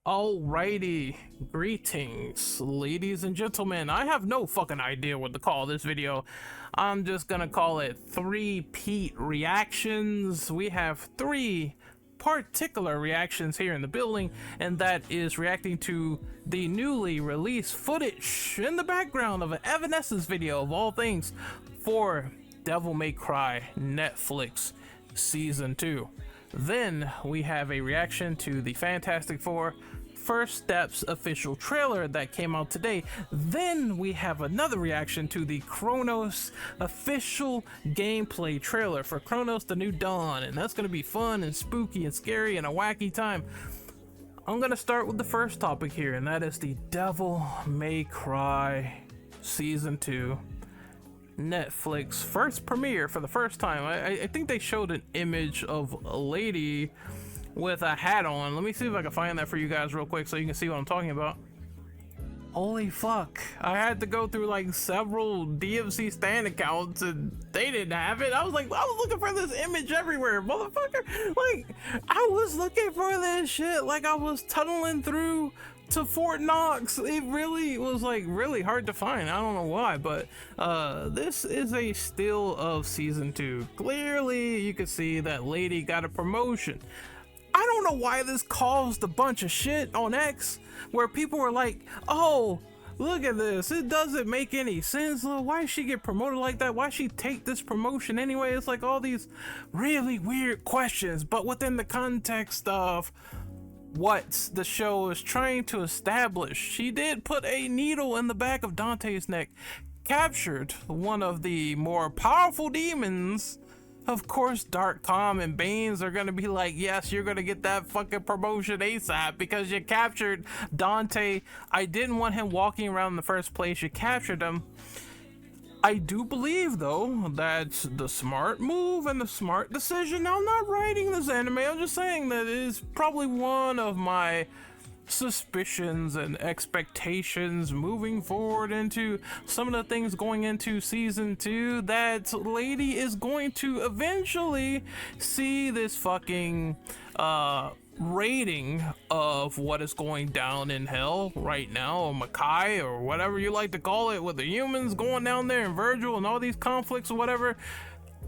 Alrighty, greetings, ladies and gentlemen. I have no fucking idea what to call this video. I'm just gonna call it three-peat reactions. We have three particular reactions here in the building, and that is reacting to the newly released footage in the background of an Evanescence video of all things for Devil May Cry Netflix Season 2. Then we have a reaction to the Fantastic Four First Steps official trailer that came out today. Then we have another reaction to the Cronos official gameplay trailer for Cronos The New Dawn, and that's going to be fun and spooky and scary and a wacky time. I'm going to start with the first topic here, and that is the Devil May Cry Season 2 Netflix first premiere for the first time. I think they showed an image of a lady with a hat on. Let me see if I can find that for you guys real quick so you can see what I'm talking about. Holy fuck, I had to go through like several DMC stan accounts and they didn't have it. I was looking for this image everywhere, motherfucker. Like, I was looking for this shit like I was tunneling through to Fort Knox. It really was like really hard to find. I don't know why, but this is a still of season 2. Clearly you can see that lady got a promotion. I don't know why this caused a bunch of shit on X where people were like, oh, look at this, it doesn't make any sense. Why she get promoted like that? Why she take this promotion anyway? It's like all these really weird questions, but within the context of what the show is trying to establish. She did put a needle in the back of Dante's neck, captured one of the more powerful demons. Of course, Dark Calm and Banes are gonna be like, yes, you're gonna get that fucking promotion ASAP because you captured Dante. I didn't want him walking around in the first place. You captured him. I do believe, though, that's the smart move and the smart decision. Now, I'm not writing this anime. I'm just saying that it is probably one of my suspicions and expectations moving forward into some of the things going into season 2, that lady is going to eventually see this fucking rating of what is going down in hell right now, or Makai, or whatever you like to call it, with the humans going down there and Virgil and all these conflicts or whatever.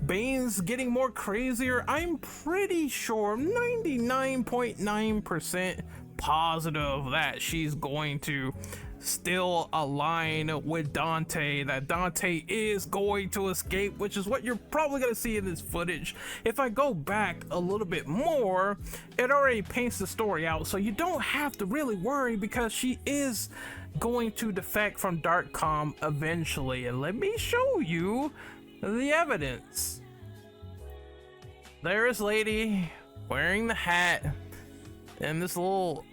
Bane's getting more crazier. I'm pretty sure, 99.9% positive that she's going to still align with Dante, that Dante is going to escape, which is what you're probably going to see in this footage. If I go back a little bit more, it already paints the story out, so you don't have to really worry, because she is going to defect from Dark Calm eventually. And let me show you the evidence. There is lady wearing the hat and this little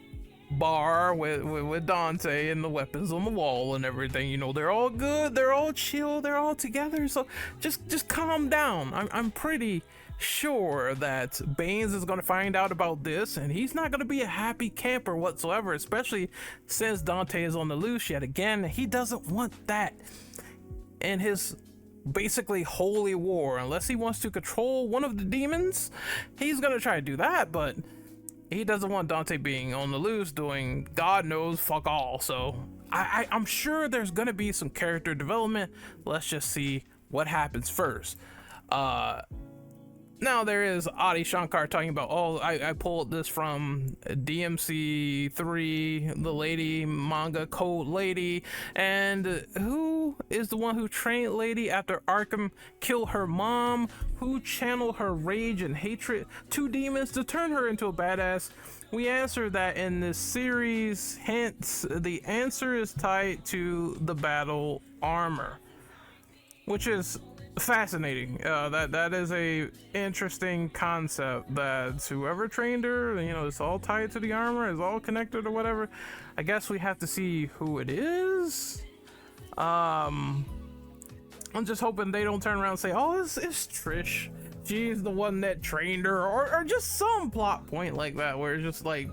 bar with Dante and the weapons on the wall and everything. You know, they're all good, they're all chill, they're all together, so just calm down. I'm pretty sure that Banes is going to find out about this, and he's not going to be a happy camper whatsoever, especially since Dante is on the loose yet again. He doesn't want that in his basically holy war. Unless he wants to control one of the demons, he's going to try to do that, but he doesn't want Dante being on the loose doing God knows fuck all. So I'm sure there's gonna be some character development. Let's just see what happens first. Now there is Adi Shankar talking about, oh, I pulled this from DMC3, the lady, manga code lady, and who is the one who trained lady after Arkham killed her mom, who channeled her rage and hatred to demons to turn her into a badass? We answer that in this series, hence the answer is tied to the battle armor, which is fascinating. That is a interesting concept, that whoever trained her, you know, it's all tied to the armor, it's all connected or whatever. I guess we have to see who it is. I'm just hoping they don't turn around and say, oh, it's Trish, she's the one that trained her, or just some plot point like that where it's just like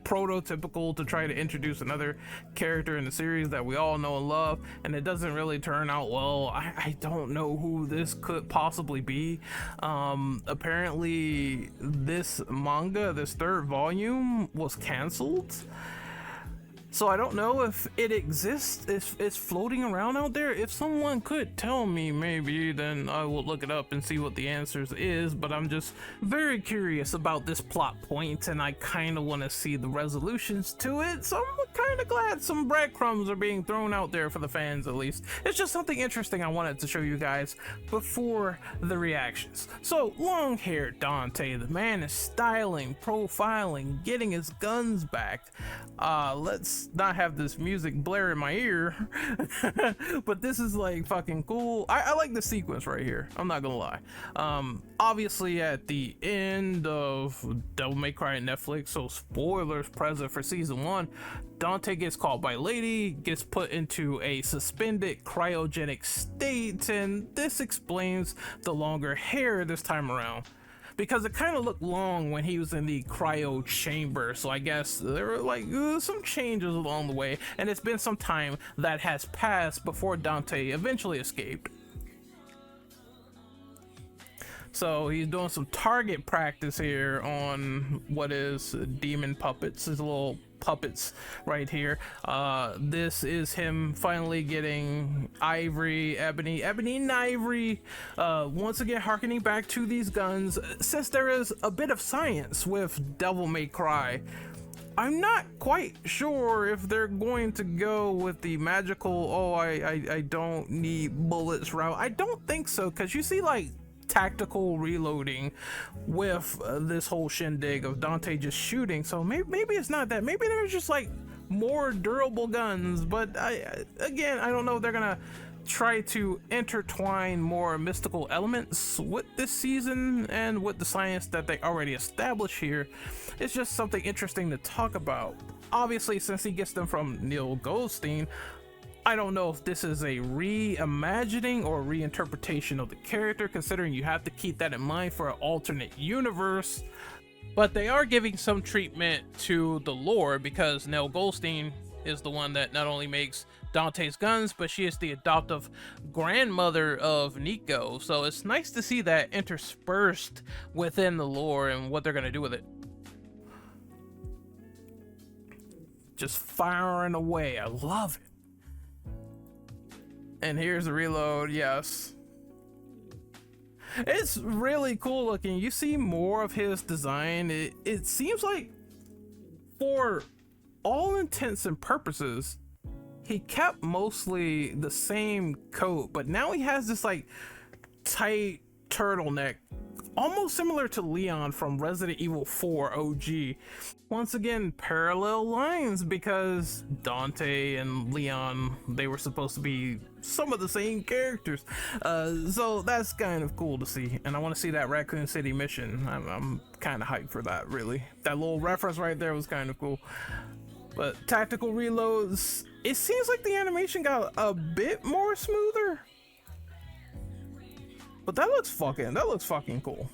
prototypical to try to introduce another character in the series that we all know and love, and it doesn't really turn out well. I don't know who this could possibly be. Apparently this manga, this third volume, was canceled, so I don't know if it exists, if it's floating around out there. If someone could tell me, maybe, then I will look it up and see what the answers is. But I'm just very curious about this plot point, and I kind of want to see the resolutions to it. So I'm kind of glad some breadcrumbs are being thrown out there for the fans, at least. It's just something interesting I wanted to show you guys before the reactions. So, long-haired Dante, the man is styling, profiling, getting his guns back. Let's not have this music blare in my ear. But this is like fucking cool. I like the sequence right here, I'm not gonna lie. Obviously at the end of Devil May Cry on Netflix, so spoilers present for season 1, Dante gets caught by Lady, gets put into a suspended cryogenic state, and this explains the longer hair this time around, because it kind of looked long when he was in the cryo chamber. So I guess there were like some changes along the way, and it's been some time that has passed before Dante eventually escaped. So he's doing some target practice here on what is demon puppets, his little puppets right here. This is him finally getting Ivory, Ebony and Ivory, once again harkening back to these guns. Since there is a bit of science with Devil May Cry, I'm not quite sure if they're going to go with the magical, oh, I don't need bullets route. I don't think so, because you see like tactical reloading with this whole shindig of Dante just shooting. So maybe it's not that. Maybe they're just like more durable guns. But again, I don't know if they're gonna try to intertwine more mystical elements with this season and with the science that they already established here. It's just something interesting to talk about. Obviously, since he gets them from Neil Goldstein, I don't know if this is a reimagining or reinterpretation of the character, considering you have to keep that in mind for an alternate universe. But they are giving some treatment to the lore, because Neil Goldstein is the one that not only makes Dante's guns, but she is the adoptive grandmother of Nico. So it's nice to see that interspersed within the lore and what they're going to do with it. Just firing away. I love it. And here's the reload. Yes, it's really cool looking. You see more of his design. It seems like, for all intents and purposes, he kept mostly the same coat, but now he has this like tight turtleneck, almost similar to Leon from Resident Evil 4 OG. Once again, parallel lines, because Dante and Leon, they were supposed to be some of the same characters. So that's kind of cool to see, and I want to see that Raccoon City mission. I'm kind of hyped for that, really. That little reference right there was kind of cool. But tactical reloads, it seems like the animation got a bit more smoother. But that looks fucking cool.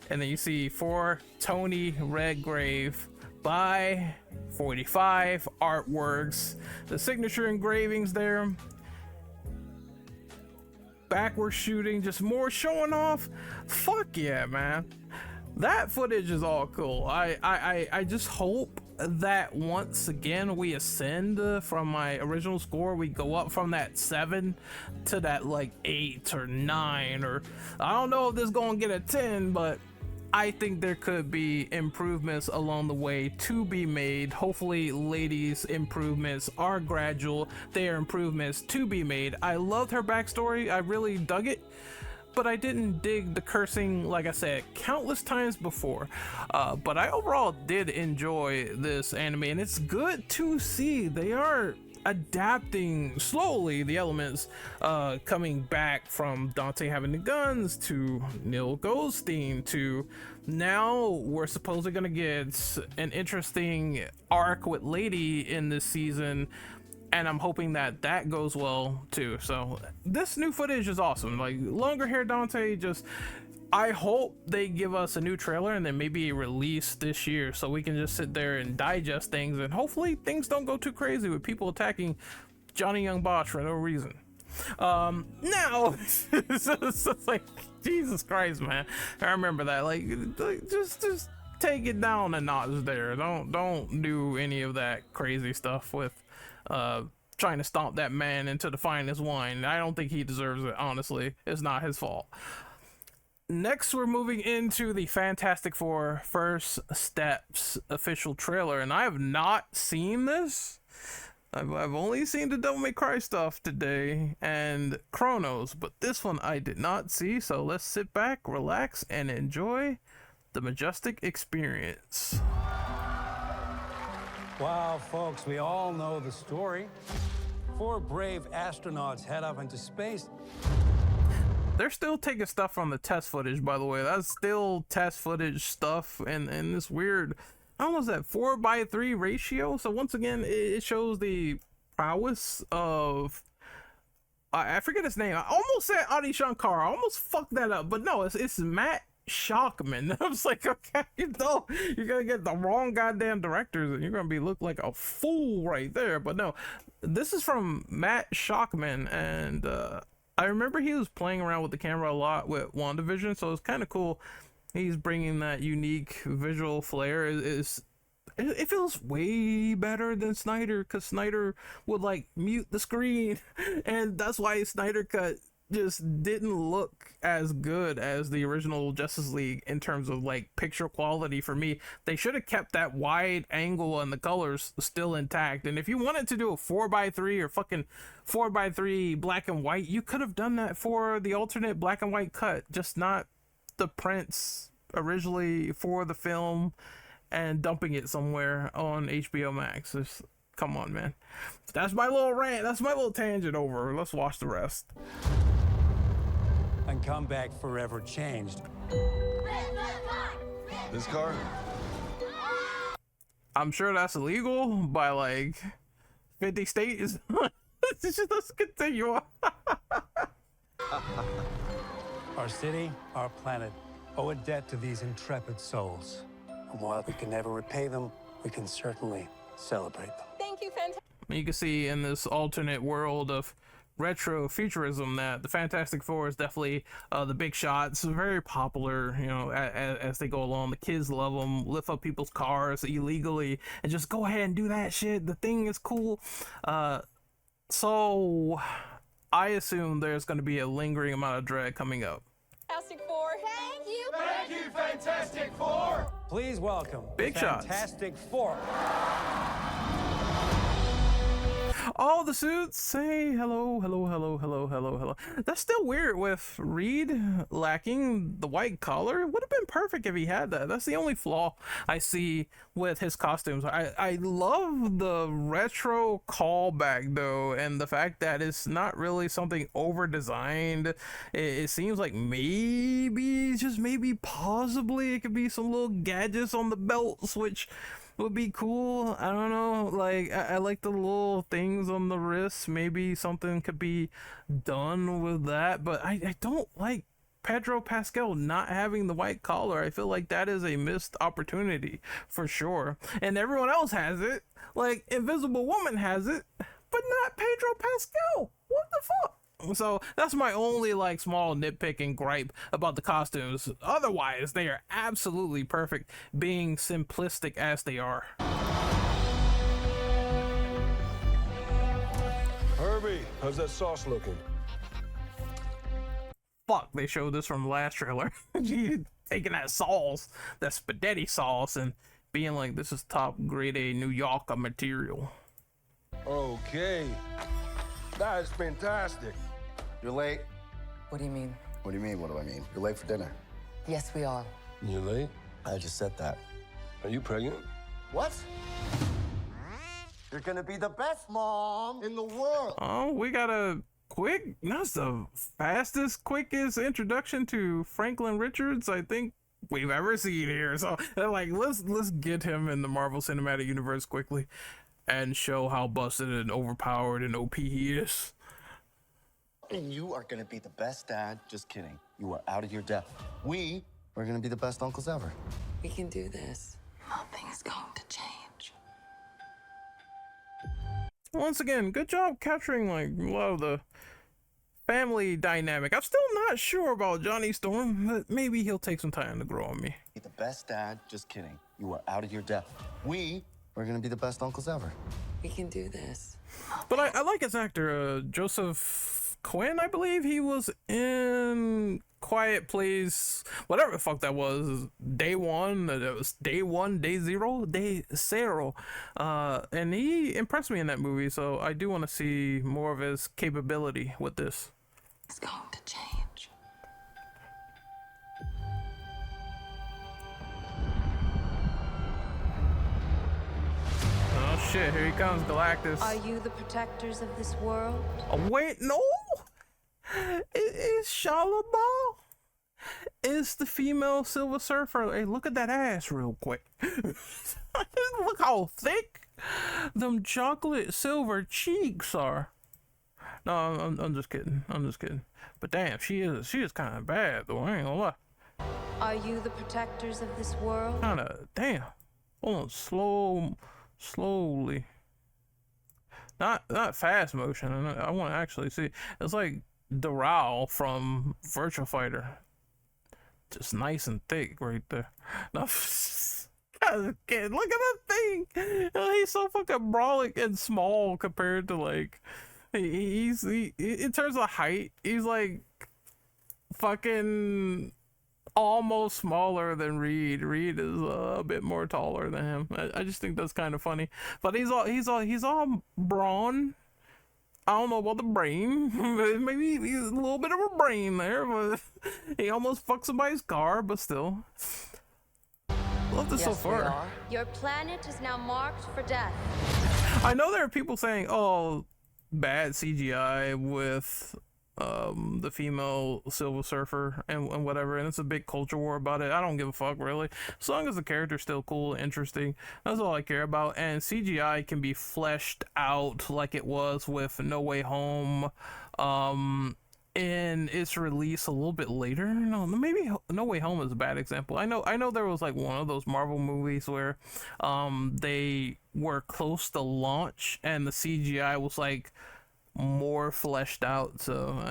And then you see for Tony Redgrave by 45 Artworks, the signature engravings there. Backward shooting, just more showing off. Fuck yeah, man. That footage is all cool. I just hope that once again we ascend from my original score. We go up from that 7 to that like 8 or 9, or I don't know if this is gonna get a 10, but I think there could be improvements along the way to be made. Hopefully Lady's improvements are gradual. They are improvements to be made. I loved her backstory. I really dug it, but I didn't dig the cursing, like I said countless times before. But I overall did enjoy this anime, and it's good to see they are adapting slowly the elements, coming back from Dante having the guns to Neil Goldstein to now we're supposedly gonna get an interesting arc with Lady in this season, and I'm hoping that that goes well too. So this new footage is awesome. Like longer hair Dante, just I hope they give us a new trailer and then maybe a release this year so we can just sit there and digest things, and hopefully things don't go too crazy with people attacking Johnny Young Bosch for no reason. Now it's like, Jesus Christ, man. I remember that. Like just take it down a notch there. Don't do any of that crazy stuff with trying to stomp that man into the finest wine. I don't think he deserves it, honestly. It's not his fault. Next, we're moving into the Fantastic Four First Steps official trailer, and I have not seen this. I've only seen the Devil May Cry stuff today and Cronos, but this one I did not see, so let's sit back, relax, and enjoy the majestic experience. Wow, folks, we all know the story. 4 brave astronauts head off into space. They're still taking stuff from the test footage, by the way. That's still test footage stuff, and this weird, I don't know, is that 4:3 ratio? So once again, it shows the prowess of, I forget his name. I almost said Adi Shankar. I almost fucked that up, but no, it's Matt Shockman. I was like, okay, you know, you're gonna get the wrong goddamn directors and you're gonna look like a fool right there. But no, this is from Matt Shockman, and I remember he was playing around with the camera a lot with WandaVision, so it's kind of cool. He's bringing that unique visual flair. It feels way better than Snyder, because Snyder would like mute the screen, and that's why Snyder Cut just didn't look as good as the original Justice League in terms of like picture quality. For me, they should have kept that wide angle and the colors still intact. And if you wanted to do a 4:3 or fucking 4:3 black and white, you could have done that for the alternate black and white cut, just not the prints originally for the film and dumping it somewhere on HBO Max. Just, come on, man. That's my little rant. That's my little tangent over. Let's watch the rest. And come back forever changed. This car? I'm sure that's illegal by like 50 states. Let's continue on. Our city, our planet, owe a debt to these intrepid souls. And while we can never repay them, we can certainly celebrate them. Thank you, fantastic. You can see in this alternate world of retro futurism that the Fantastic Four is definitely the big shots, very popular, you know, as they go along. The kids love them, lift up people's cars illegally and just go ahead and do that shit. The Thing is cool. So I assume there's going to be a lingering amount of dread coming up. Fantastic Four. Thank you. Thank you, Fantastic Four! Please welcome Big the shots. Fantastic Four. All the suits say hello, hello, hello, hello, hello, hello. That's still weird with Reed lacking the white collar. It would have been perfect if he had that. That's the only flaw I see with his costumes. I love the retro callback though, and the fact that it's not really something over designed. It seems like maybe, just maybe, possibly it could be some little gadgets on the belts, which would be cool. I don't know, like I like the little things on the wrists. Maybe something could be done with that, but I don't like Pedro Pascal not having the white collar. I feel like that is a missed opportunity for sure, and everyone else has it. Like Invisible Woman has it, but not Pedro Pascal. What the fuck? So that's my only like small nitpick and gripe about the costumes. Otherwise, they are absolutely perfect, being simplistic as they are. Herbie, how's that sauce looking? Fuck, they showed this from the last trailer. Taking that sauce, that spaghetti sauce, and being like, this is top grade A New York material. Okay. That is fantastic. You're late. What do you mean? What do you mean, what do I mean? You're late for dinner. Yes, we are. You late? I just said that. Are you pregnant? What? You're gonna be the best mom in the world. Oh, we got a quick, that's the fastest, quickest introduction to Franklin Richards I think we've ever seen here. So they're like, let's get him in the Marvel Cinematic Universe quickly and show how busted and overpowered and OP he is. And you are gonna be the best dad. Just kidding. You are out of your depth. We are gonna be the best uncles ever. We can do this. Nothing's going to change. Once again, good job capturing like a lot of the family dynamic. I'm still not sure about Johnny Storm, but maybe he'll take some time to grow on me. Be the best dad. Just kidding. You are out of your depth. We are gonna be the best uncles ever. We can do this. But I like his actor, Joseph Quinn, I believe. He was in Quiet Place, whatever the fuck that was, Day One. It was Day One, Day Zero, Day Zero. And he impressed me in that movie, so I do want to see more of his capability with this. It's going to change. Oh shit, here he comes, Galactus. Are you the protectors of this world? Oh, wait, no! It's Shalabal. It's the female Silver Surfer. Hey, look at that ass real quick. Look how thick them chocolate silver cheeks are. No, I'm just kidding. I'm just kidding. But damn, she is kind of bad though. I ain't gonna lie. Are you the protectors of this world? Kind of damn. Hold on, slowly. Not fast motion. I want to actually see. It's like Doral from Virtua Fighter. Just nice and thick right there. No, kid, look at that thing. He's so fucking brolic and small compared to like he's in terms of height, he's like fucking almost smaller than Reed. Reed is a bit more taller than him. I just think that's kind of funny. But he's all brawn. I don't know about the brain. Maybe he's a little bit of a brain there, but he almost fucked somebody's car, but still. Love this so Yes, we far. are. Your planet is now marked for death. I know there are people saying, oh, bad CGI with the female Silver Surfer and whatever, and it's a big culture war about it. I don't give a fuck, really. As long as the character's still cool and interesting, that's all I care about. And CGI can be fleshed out like it was with No Way Home in its release a little bit later. No, maybe No Way Home is a bad example. I know there was like one of those Marvel movies where they were close to launch and the CGI was like more fleshed out, so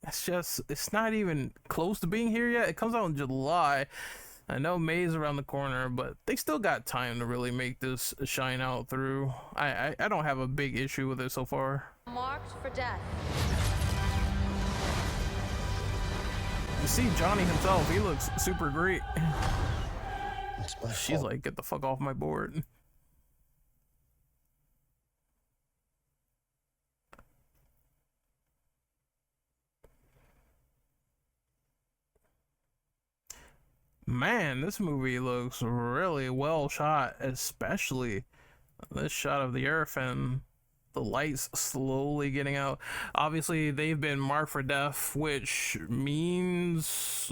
it's not even close to being here yet. It comes out in July. I know May's around the corner, but they still got time to really make this shine out through. I don't have a big issue with it so far. Marked for death. You see Johnny himself, he looks super great. It's my She's fault. like, get the fuck off my board. Man, this movie looks really well shot, especially this shot of the earth and the lights slowly getting out. Obviously, they've been marked for death, which means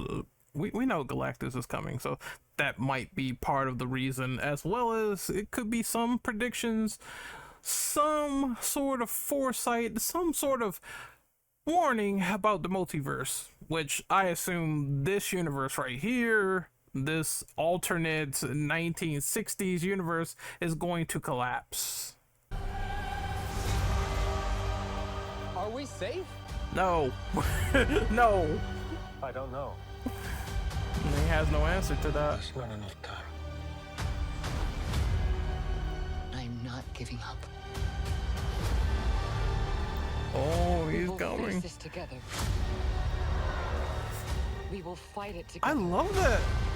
we know Galactus is coming, so that might be part of the reason, as well as it could be some predictions, some sort of foresight, some sort of warning about the multiverse, which I assume this universe right here, this alternate 1960s universe, is going to collapse. Are we safe? No. No. I don't know. He has no answer to that. There's not enough time. I'm not giving up. Oh, he's We'll face coming. this together. We will fight it I together. love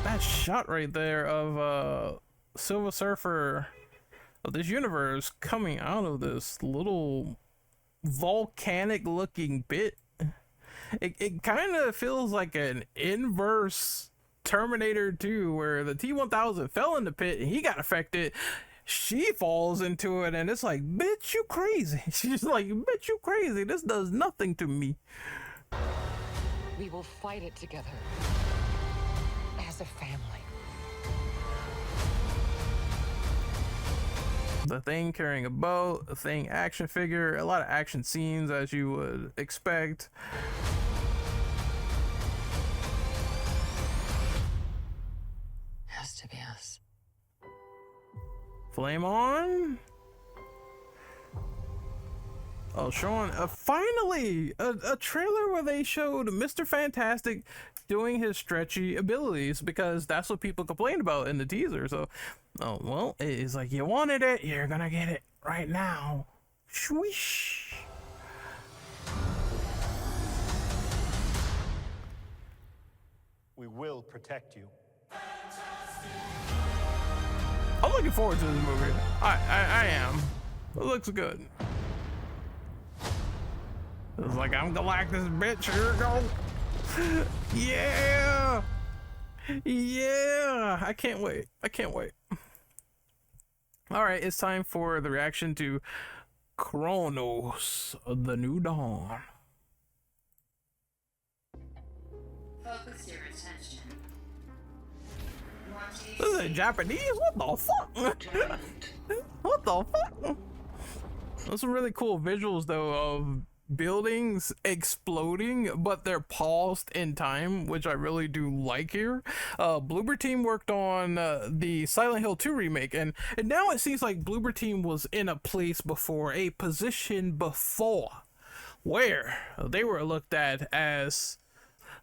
that shot right there of Silver Surfer of this universe coming out of this little volcanic looking pit. It kind of feels like an inverse Terminator 2, where the T-1000 fell in the pit and he got affected. She falls into it and it's like, bitch, you crazy. She's like, bitch, you crazy. This does nothing to me. We will fight it together. As a family. The Thing carrying a boat, the Thing action figure, a lot of action scenes as you would expect. has to be us. Flame on. Oh, Sean, finally a trailer where they showed Mr. Fantastic doing his stretchy abilities, because that's what people complained about in the teaser. So, oh, well, it's like, you wanted it, you're gonna get it right now. Swish. We will protect you. I'm looking forward to this movie. I am. It looks good. It's like, I'm Galactus, bitch. Here we go. Yeah. Yeah. I can't wait. I can't wait. All right, it's time for the reaction to Cronos The New Dawn. Focus your attention. This is Japanese? What the fuck? What the fuck? There's some really cool visuals though of buildings exploding, but they're paused in time, which I really do like here. Bloober Team worked on the Silent Hill 2 remake, and now it seems like Bloober Team was in a place before, a position before, where they were looked at as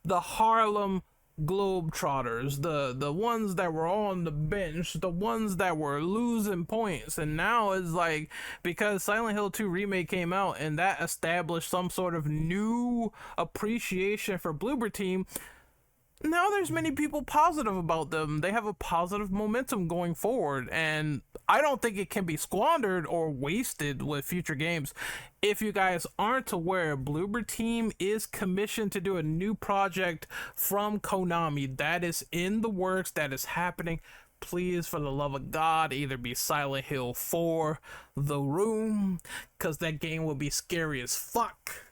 the Harlem Globetrotters, the ones that were on the bench, the ones that were losing points. And now it's like, because Silent Hill 2 remake came out and that established some sort of new appreciation for Bloober Team, now there's many people positive about them. They have a positive momentum going forward, and I don't think it can be squandered or wasted with future games. If you guys aren't aware, Bloober Team is commissioned to do a new project from Konami. That is in the works, that is happening. Please, for the love of God, either be Silent Hill 4, The Room, because that game will be scary as fuck.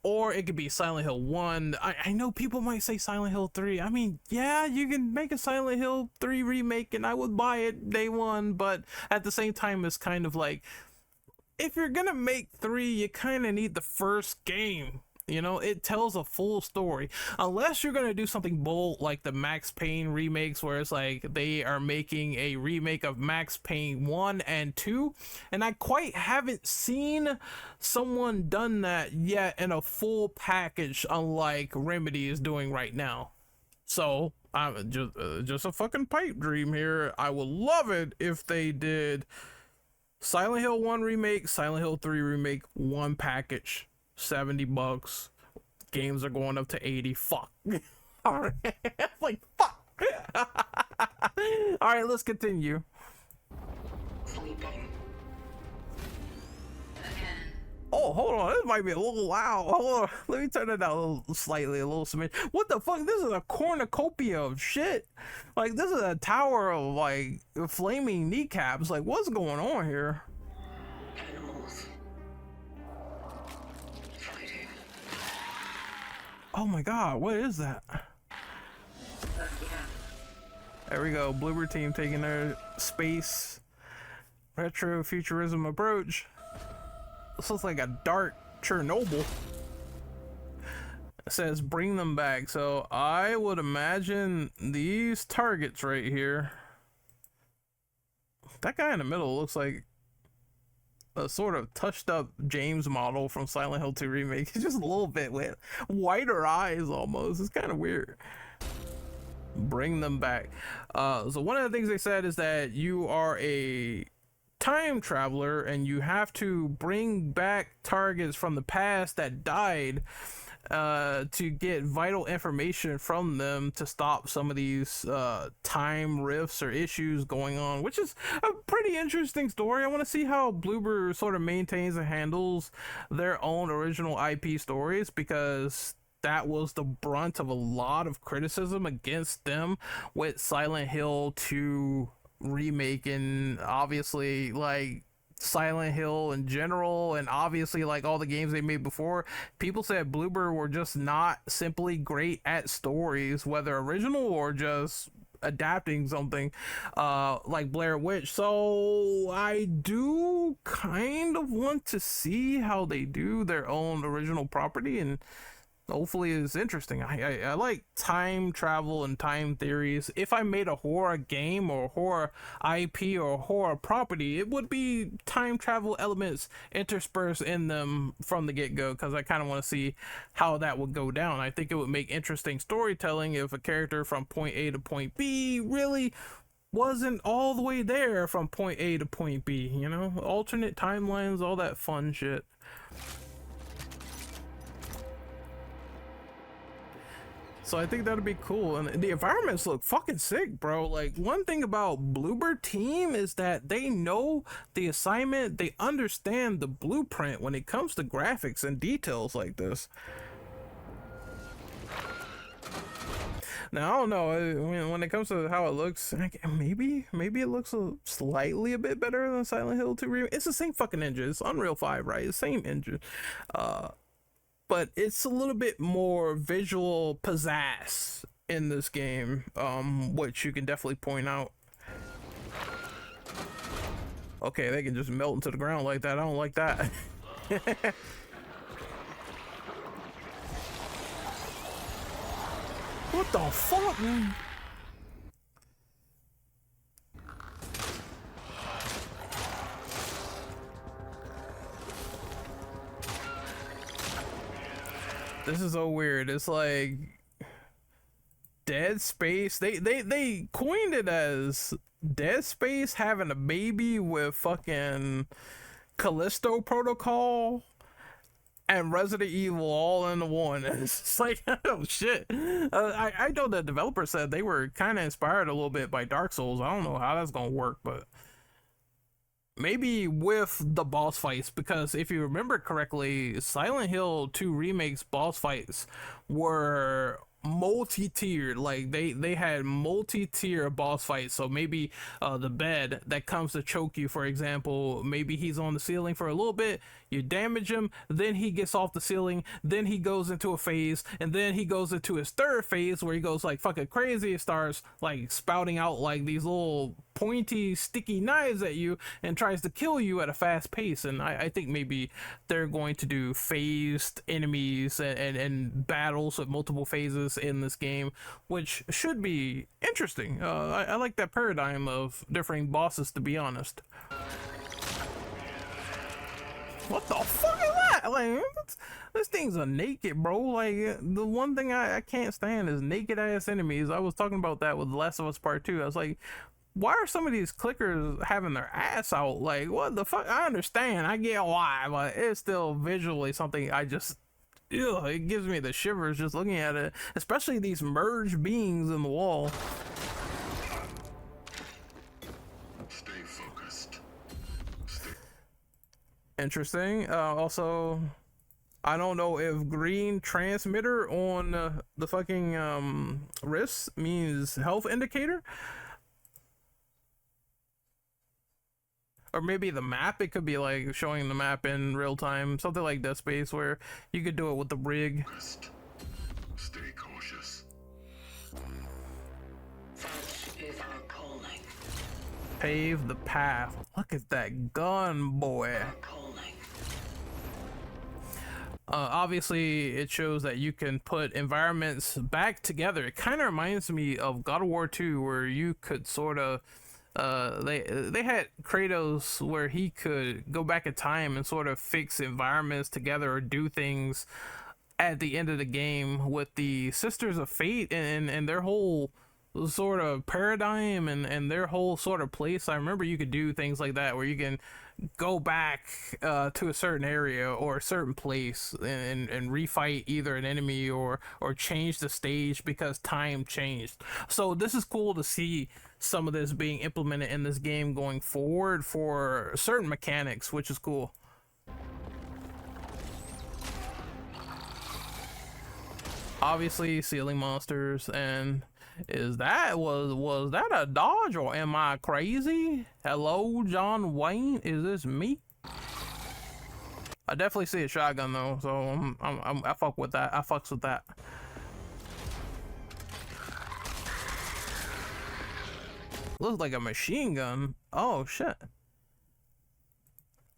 Or it could be Silent Hill 1. I know people might say Silent Hill 3. I mean, yeah, you can make a Silent Hill 3 remake and I would buy it day one, but at the same time, it's kind of like, if you're gonna make 3, you kind of need the first game. You know, it tells a full story. Unless you're gonna do something bold like the Max Payne remakes, where it's like they are making a remake of Max Payne 1 and 2, and I quite haven't seen someone done that yet in a full package, unlike Remedy is doing right now. So I'm just a fucking pipe dream here. I would love it if they did Silent Hill 1 remake, Silent Hill 3 remake, one package. $70. Games are going up to 80. Fuck. All right. Like, fuck. All right, let's continue. Sleeping. Oh, hold on. This might be a little loud. Hold on. Let me turn it down a little slightly, a little smidge. What the fuck? This is a cornucopia of shit. Like, this is a tower of, like, flaming kneecaps. Like, what's going on here? Animals. Oh my god, what is that? There we go, Bloober Team taking their space retro futurism approach. This looks like a dark Chernobyl. It says bring them back, so I would imagine these targets right here. That guy in the middle looks like a sort of touched up James model from Silent Hill 2 remake. He's just a little bit with whiter eyes almost. It's kind of weird. Bring them back. So one of the things they said is that you are a time traveler and you have to bring back targets from the past that died to get vital information from them to stop some of these time rifts or issues going on, which is a pretty interesting story. I want to see how Bloober sort of maintains and handles their own original IP stories, because that was the brunt of a lot of criticism against them with Silent Hill 2 remake, and obviously like Silent Hill in general, and obviously like all the games they made before. People said Bloober were just not simply great at stories, whether original or just adapting something like Blair Witch. So I do kind of want to see how they do their own original property, and Hopefully it's interesting. I like time travel and time theories. If I made a horror game or horror IP or horror property, it would be time travel elements interspersed in them from the get-go, because I kind of want to see how that would go down. I think it would make interesting storytelling if a character from point A to point B really wasn't all the way there from point A to point B, you know? Alternate timelines, all that fun shit. So I think that'd be cool, and the environments look fucking sick, bro. Like, one thing about Bloober Team is that they know the assignment, they understand the blueprint when it comes to graphics and details like this. Now I don't know, I mean, when it comes to how it looks, maybe it looks slightly a bit better than Silent Hill 2 remake. It's the same fucking engine, it's Unreal 5, right? It's the same engine. But it's a little bit more visual pizzazz in this game, which you can definitely point out. Okay, they can just melt into the ground like that. I don't like that. What the fuck, man? This is so weird. It's like Dead Space. They coined it as Dead Space having a baby with fucking Callisto Protocol and Resident Evil all in one. It's just like, oh shit. I know the developer said they were kind of inspired a little bit by Dark Souls. I don't know how that's gonna work, but maybe with the boss fights, because if you remember correctly, Silent Hill 2 Remake's boss fights were multi-tiered. Like they had multi-tier boss fights. So maybe the bed that comes to choke you, for example, maybe he's on the ceiling for a little bit, you damage him, then he gets off the ceiling, then he goes into a phase, and then he goes into his third phase where he goes like fucking crazy. It starts like spouting out like these little pointy sticky knives at you and tries to kill you at a fast pace. And I think maybe they're going to do phased enemies and battles with multiple phases in this game, which should be interesting. I like that paradigm of differing bosses, to be honest. What the fuck is that? Like, this thing's a naked, bro. Like, the one thing I can't stand is naked ass enemies. I was talking about that with The Last of Us Part 2. I was like, why are some of these clickers having their ass out? Like, what the fuck? I understand, I get why, but it's still visually something I just, ew, it gives me the shivers just looking at it, especially these merged beings in the wall. Stay focused. Interesting. Also, I don't know if green transmitter on the fucking wrist means health indicator, or maybe the map. It could be like showing the map in real time, something like Dead Space, where you could do it with the rig. Stay cautious. Such is our calling. Pave the path. Look at that gun, boy. Obviously it shows that you can put environments back together. It kind of reminds me of God of War 2, where you could sort of they had Kratos where he could go back in time and sort of fix environments together or do things at the end of the game with the Sisters of Fate and their whole sort of paradigm and their whole sort of place. I remember you could do things like that where you can go back to a certain area or a certain place and refight either an enemy or change the stage because time changed. So this is cool to see some of this being implemented in this game going forward for certain mechanics, which is cool. Obviously ceiling monsters. And was that a dodge, or am I crazy? Hello, John Wayne, is this me? I definitely see a shotgun though, so I fuck with that. I fucks with that. Looks like a machine gun. Oh shit.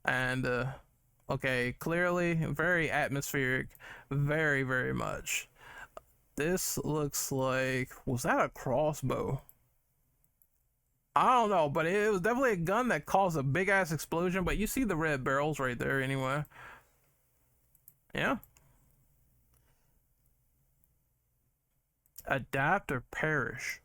And Okay, clearly very atmospheric, very, very much. This looks like, was that a crossbow? I don't know, but it was definitely a gun that caused a big ass explosion, but you see the red barrels right there anyway. Yeah. Adapt or perish.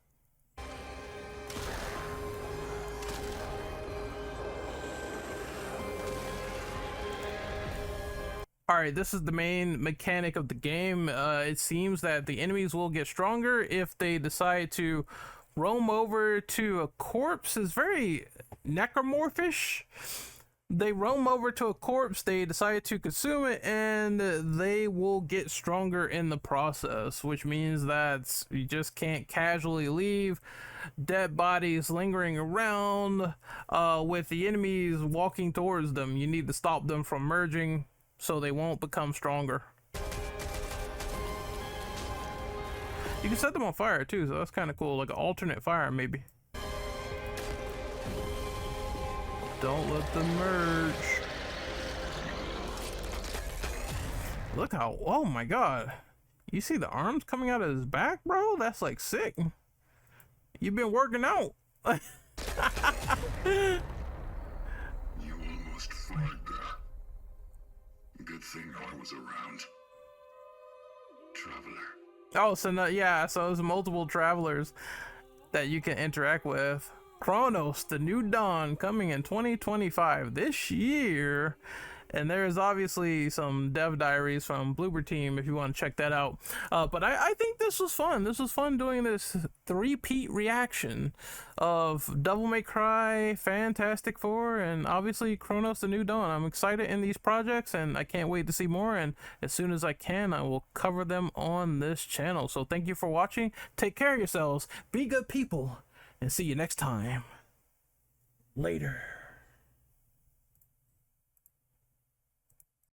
Alright, this is the main mechanic of the game. It seems that the enemies will get stronger if they decide to roam over to a corpse. Is very necromorphish. They roam over to a corpse, they decide to consume it, and they will get stronger in the process, which means that you just can't casually leave dead bodies lingering around with the enemies walking towards them. You need to stop them from merging so they won't become stronger. You can set them on fire too, so that's kind of cool, like an alternate fire maybe. Don't let them merge. Look how, oh my god. You see the arms coming out of his back, bro? That's like sick. You've been working out. You almost fried that. Good thing I was around. Traveler. Oh, so no, yeah, so there's multiple travelers that you can interact with. Cronos The New Dawn coming in 2025 this year, and there's obviously some dev diaries from Bloober Team if you want to check that out. But I think this was fun. This was fun doing this three-peat reaction of Devil May Cry, Fantastic Four, and obviously Cronos The New Dawn. I'm excited in these projects and I can't wait to see more, and as soon as I can I will cover them on this channel. So thank you for watching. Take care of yourselves, be good people, and see you next time. Later.